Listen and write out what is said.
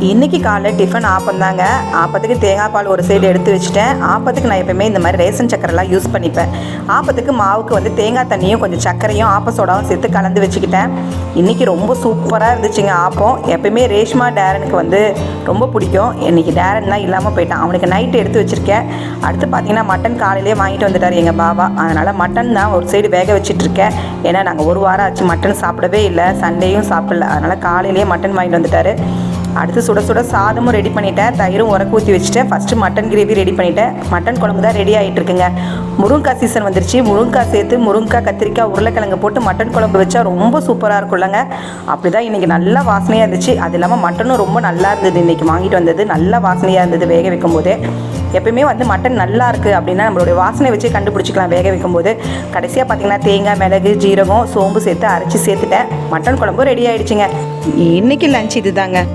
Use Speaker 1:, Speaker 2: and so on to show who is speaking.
Speaker 1: இன்றைக்கி காலைல டிஃபன் ஆப்பம் தாங்க. ஆப்பத்துக்கு தேங்காய் பால் ஒரு சைடு எடுத்து வச்சுட்டேன். ஆப்பத்துக்கு நான் எப்போயுமே இந்த மாதிரி ரேஷன் சக்கரைலாம் யூஸ் பண்ணிப்பேன். ஆப்பத்துக்கு மாவுக்கு வந்து தேங்காய் தண்ணியும் கொஞ்சம் சர்க்கரையும் ஆப்ப சோடாவும் சேர்த்து கலந்து வச்சுக்கிட்டேன். இன்றைக்கி ரொம்ப சூப்பராக இருந்துச்சுங்க ஆப்பம். எப்போயுமே ரேஷ்மா டேரனுக்கு வந்து ரொம்ப பிடிக்கும். இன்றைக்கி டேரன்லாம் இல்லாமல் போயிட்டான். அவனுக்கு நைட்டு எடுத்து வச்சுருக்கேன். அடுத்து பார்த்திங்கன்னா மட்டன் காலையிலேயே வாங்கிட்டு வந்துட்டார் எங்கள் பாபா. அதனால் மட்டன் தான் ஒரு சைடு வேக வச்சிட்ருக்கேன். ஏன்னா நாங்கள் ஒரு வாரம் ஆச்சு மட்டன் சாப்பிடவே இல்லை, சண்டேயும் சாப்பிடல. அதனால் காலையிலேயே மட்டன் வாங்கிட்டு வந்துட்டார். அடுத்து சுட சுட சாதமும் ரெடி பண்ணிட்டேன், தயிரும் உரக்கு ஊற்றி வச்சுட்டேன். ஃபஸ்ட்டு மட்டன் கிரேவி ரெடி பண்ணிட்டேன். மட்டன் குழம்பு தான் ரெடி ஆகிட்டுருக்குங்க. முருங்கைக்காய் சீசன் வந்துருச்சு. முருங்கைக்காய் சேர்த்து முருங்கைக்காய், கத்திரிக்காய், உருளைக்கிழங்கு போட்டு மட்டன் குழம்பு வச்சா ரொம்ப சூப்பராக இருக்கும்லங்க. அப்படி தான் இன்றைக்கி நல்லா வாசனையாக இருந்துச்சு. அது இல்லாமல் மட்டனும் ரொம்ப நல்லா இருந்தது. இன்றைக்கி வாங்கிட்டு வந்தது நல்லா வாசனையாக இருந்தது வேக வைக்கும் போதே. எப்பயுமே வந்து மட்டன் நல்லா இருக்குது அப்படின்னா நம்மளுடைய வாசனை வச்சு கண்டுபிடிச்சிக்கலாம் வேக வைக்கும்போது. கடைசியாக பார்த்திங்கன்னா தேங்காய், மிளகு, ஜீரகம், சோம்பு சேர்த்து அரைச்சி சேர்த்துட்டேன். மட்டன் குழம்பு ரெடி ஆகிடுச்சிங்க. இன்றைக்கி லஞ்ச் இது தாங்க.